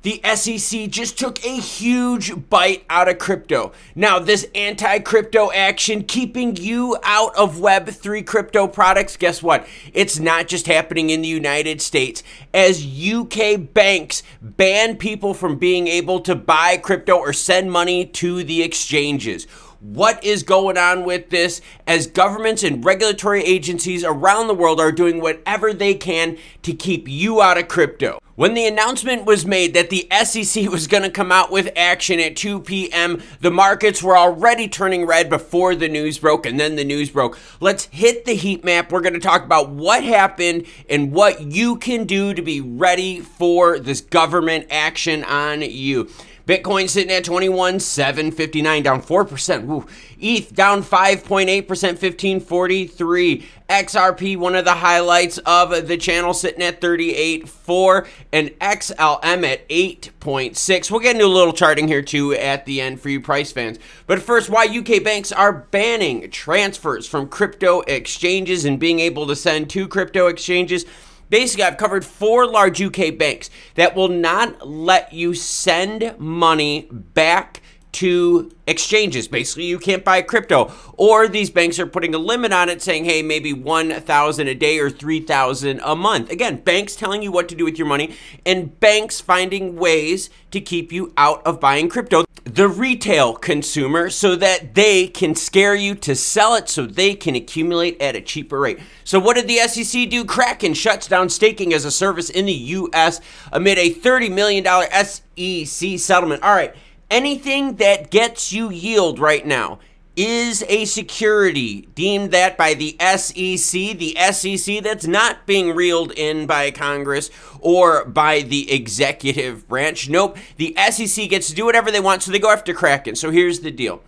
The SEC just took a huge bite out of crypto. Now, this anti-crypto action keeping you out of Web3 crypto products, guess what? It's not just happening in the United States. As UK banks ban people from being able to buy crypto or send money to the exchanges. What is going on with this as governments and regulatory agencies around the world are doing whatever they can to keep you out of crypto? When the announcement was made that the SEC was going to come out with action at 2 p.m., the markets were already turning red before the news broke, and then the news broke. Let's hit the heat map. We're going to talk about what happened and what you can do to be ready for this government action on you. Bitcoin sitting at 21,759, down 4%. Woo. ETH down 5.8%, 1543. XRP, one of the highlights of the channel, sitting at 38.4, and XLM at 8.6. We'll get into a little charting here too at the end for you price fans. But first, why UK banks are banning transfers from crypto exchanges and being able to send to crypto exchanges. Basically, I've covered 4 large UK banks that will not let you send money back to exchanges. Basically, you can't buy crypto. Or these banks are putting a limit on it saying, hey, maybe 1,000 a day or 3,000 a month. Again, banks telling you what to do with your money and banks finding ways to keep you out of buying crypto. The retail consumer, so that they can scare you to sell it so they can accumulate at a cheaper rate. So what did the SEC do? Kraken shuts down staking as a service in the U.S. amid a $30 million SEC settlement. All right, anything that gets you yield right now is a security deemed that by the SEC that's not being reeled in by Congress or by the executive branch. Nope, the SEC gets to do whatever they want, so they go after Kraken. So here's the deal.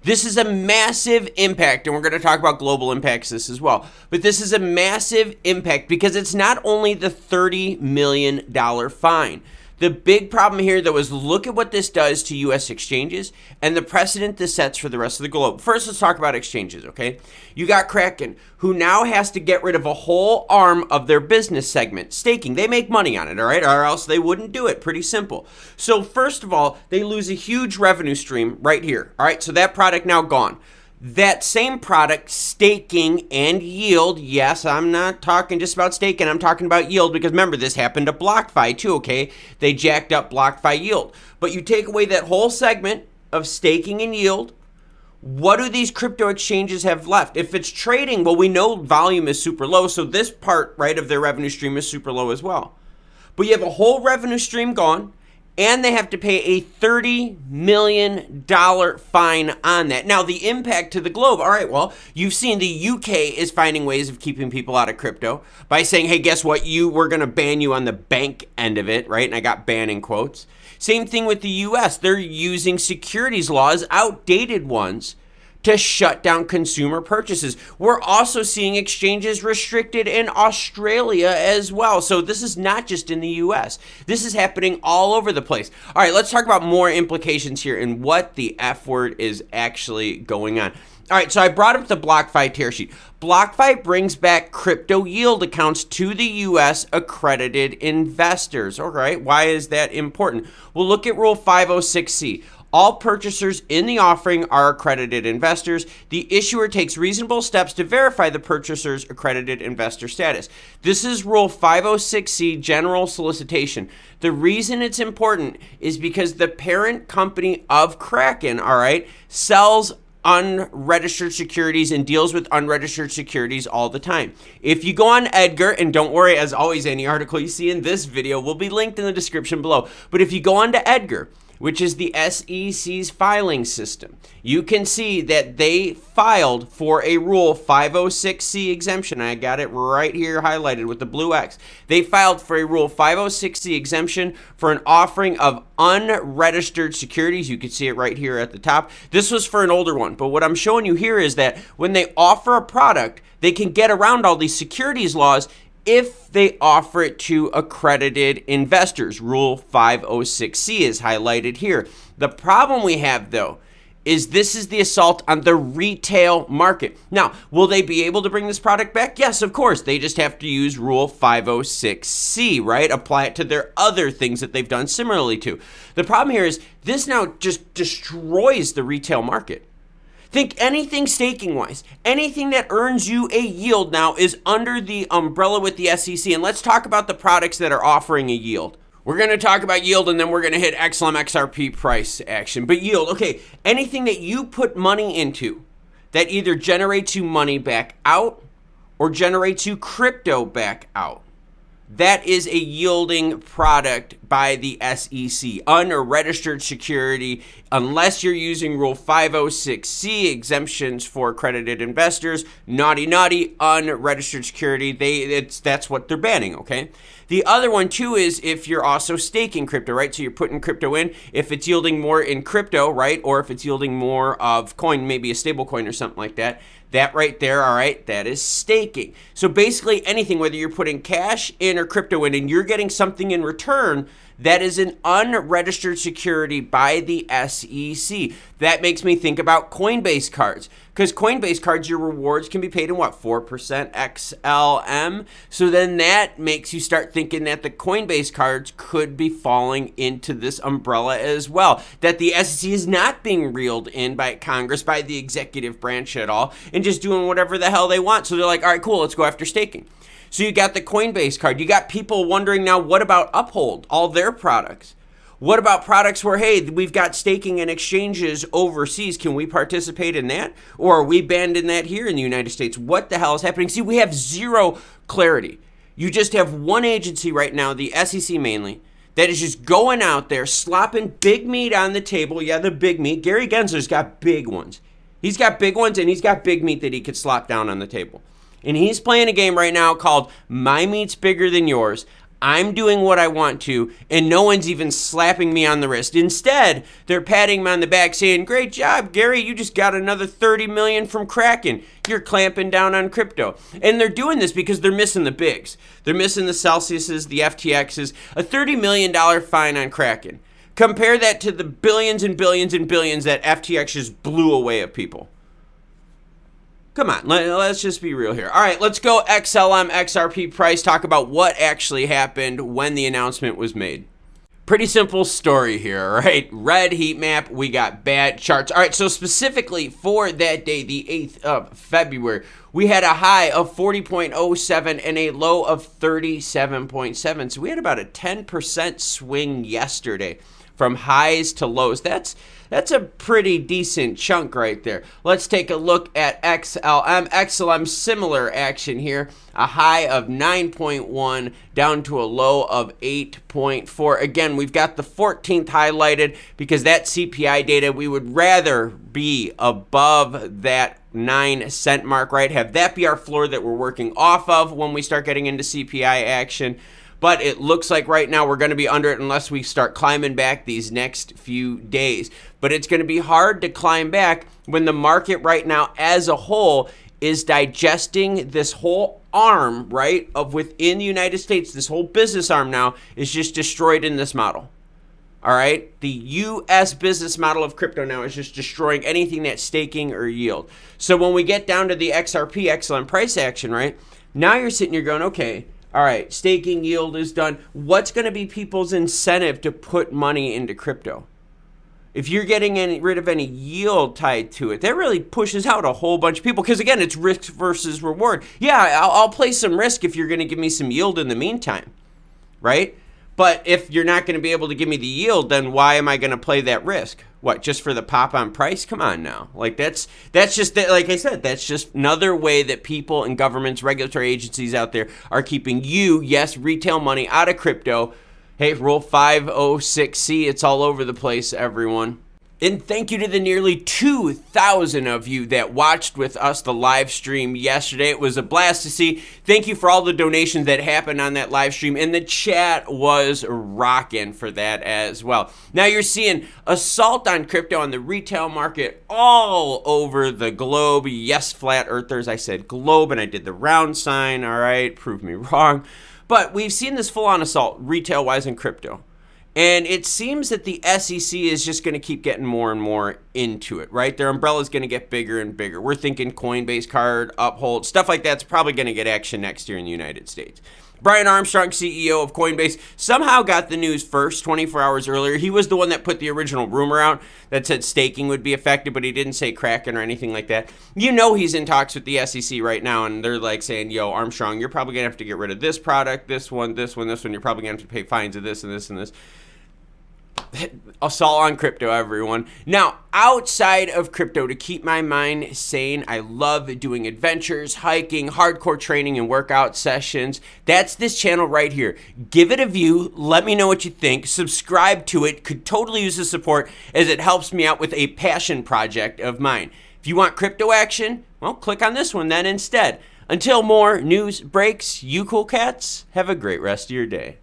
This is a massive impact, and we're going to talk about global impacts this as well. But this is a massive impact because it's not only the $30 million fine. The big problem here, though, is look at what this does to U.S. exchanges and the precedent this sets for the rest of the globe. First, let's talk about exchanges, okay? You got Kraken, who now has to get rid of a whole arm of their business segment, staking. They make money on it, all right? Or else they wouldn't do it. Pretty simple. So first of all, they lose a huge revenue stream right here, all right? So that product now gone. That same product, staking and yield, yes, I'm not talking just about staking, I'm talking about yield because remember, this happened to BlockFi too, okay? They jacked up BlockFi yield. But you take away that whole segment of staking and yield, what do these crypto exchanges have left? If it's trading, well, we know volume is super low, so this part, right, of their revenue stream is super low as well. But you have a whole revenue stream gone, and they have to pay a $30 million fine on that. Now, the impact to the globe, all right, well, you've seen the UK is finding ways of keeping people out of crypto by saying, hey, guess what? We're going to ban you on the bank end of it, right? And I got ban in quotes. Same thing with the US. They're using securities laws, outdated ones, to shut down consumer purchases. We're also seeing exchanges restricted in Australia as well. So this is not just in the US. This is happening all over the place. All right, let's talk about more implications here and what the F word is actually going on. All right, so I brought up the BlockFi tear sheet. BlockFi brings back crypto yield accounts to the U.S. accredited investors. All right, why is that important? Well, look at Rule 506C. All purchasers in the offering are accredited investors. The issuer takes reasonable steps to verify the purchaser's accredited investor status. This is Rule 506C, general solicitation. The reason it's important is because the parent company of Kraken, all right, sells unregistered securities and deals with unregistered securities all the time. If you go on Edgar, and don't worry, as always, any article you see in this video will be linked in the description below. But if you go on to Edgar, which is the SEC's filing system, you can see that they filed for a Rule 506C exemption. I got it right here highlighted with the blue X. They filed for a Rule 506C exemption for an offering of unregistered securities. You can see it right here at the top. This was for an older one, but what I'm showing you here is that when they offer a product, they can get around all these securities laws if they offer it to accredited investors. Rule 506C is highlighted here. The problem we have, though, is this is the assault on the retail market. Now, will they be able to bring this product back? Yes, of course. They just have to use Rule 506C, right? Apply it to their other things that they've done similarly to. The problem here is this now just destroys the retail market. Think anything staking wise, anything that earns you a yield now is under the umbrella with the SEC. And let's talk about the products that are offering a yield. We're going to talk about yield, and then we're going to hit XLM XRP price action. But yield, okay, anything that you put money into that either generates you money back out or generates you crypto back out, that is a yielding product by the SEC, unregistered security, unless you're using Rule 506C, exemptions for accredited investors, naughty, unregistered security, that's what they're banning, okay? The other one too is if you're also staking crypto, right? So you're putting crypto in, if it's yielding more in crypto, right? Or if it's yielding more of coin, maybe a stable coin or something like that, that right there, all right, that is staking. So basically anything, whether you're putting cash in or crypto in and you're getting something in return, that is an unregistered security by the SEC. That makes me think about Coinbase cards, because Coinbase cards, your rewards can be paid in what, 4% XLM? So then that makes you start thinking that the Coinbase cards could be falling into this umbrella as well, that the SEC is not being reeled in by Congress, by the executive branch at all, and just doing whatever the hell they want. So they're like, all right, cool, let's go after staking. So you got the Coinbase card. You got people wondering now, what about Uphold, all their products? What about products where, hey, we've got staking and exchanges overseas. Can we participate in that? Or are we banned in that here in the United States? What the hell is happening? See, we have zero clarity. You just have one agency right now, the SEC mainly, that is just going out there, slopping big meat on the table. Yeah, the big meat. Gary Gensler's got big ones. He's got big ones, and he's got big meat that he could slop down on the table. And he's playing a game right now called My Meat's Bigger Than Yours. I'm doing what I want to, and no one's even slapping me on the wrist. Instead, they're patting me on the back saying, great job, Gary, you just got another 30 million from Kraken. You're clamping down on crypto. And they're doing this because they're missing the bigs. They're missing the Celsiuses, the FTXs, a $30 million fine on Kraken. Compare that to the billions and billions and billions that FTX just blew away of people. Come on, let's just be real here. All right, let's go XLM XRP price, talk about what actually happened when the announcement was made. Pretty simple story here, all right? Red heat map, we got bad charts. All right, so specifically for that day, the 8th of February, we had a high of 40.07 and a low of 37.7. So we had about a 10% swing yesterday from highs to lows. That's a pretty decent chunk right there. Let's take a look at XLM. XLM, similar action here. A high of 9.1 down to a low of 8.4. Again, we've got the 14th highlighted because that CPI data, we would rather be above that 9-cent mark, right? Have that be our floor that we're working off of when we start getting into CPI action. But it looks like right now we're going to be under it unless we start climbing back these next few days. But it's going to be hard to climb back when the market right now as a whole is digesting this whole arm, right, of within the United States. This whole business arm now is just destroyed in this model. All right, the U.S. business model of crypto now is just destroying anything that's staking or yield. So when we get down to the XRP Xlm price action, right, now you're sitting here going, okay, all right, staking yield is done. What's going to be people's incentive to put money into crypto? If you're getting rid of any yield tied to it, that really pushes out a whole bunch of people. Because again, it's risk versus reward. Yeah, I'll play some risk if you're going to give me some yield in the meantime, right? But if you're not going to be able to give me the yield, then why am I going to play that risk? What, just for the pop on price? Come on now. Like that's just, like I said, that's just another way that people and governments, regulatory agencies out there are keeping you, yes, retail money out of crypto. Hey, Rule 506C, it's all over the place, everyone. And thank you to the nearly 2,000 of you that watched with us the live stream yesterday. It was a blast to see. Thank you for all the donations that happened on that live stream. And the chat was rocking for that as well. Now you're seeing assault on crypto on the retail market all over the globe. Yes, flat earthers, I said globe and I did the round sign. All right, prove me wrong. But we've seen this full-on assault retail-wise in crypto. And it seems that the SEC is just going to keep getting more and more into it, right? Their umbrella is going to get bigger and bigger. We're thinking Coinbase, Card, Uphold, stuff like that's probably going to get action next year in the United States. Brian Armstrong, CEO of Coinbase, somehow got the news first 24 hours earlier. He was the one that put the original rumor out that said staking would be affected, but he didn't say Kraken or anything like that. You know he's in talks with the SEC right now, and they're like saying, yo, Armstrong, you're probably going to have to get rid of this product, this one. You're probably going to have to pay fines of this and this and this. Assault on crypto, everyone. Now, outside of crypto, to keep my mind sane, I love doing adventures, hiking, hardcore training, and workout sessions. That's this channel right here. Give it a view. Let me know what you think. Subscribe to it. Could totally use the support as it helps me out with a passion project of mine. If you want crypto action, well, click on this one then instead. Until more news breaks, you cool cats, have a great rest of your day.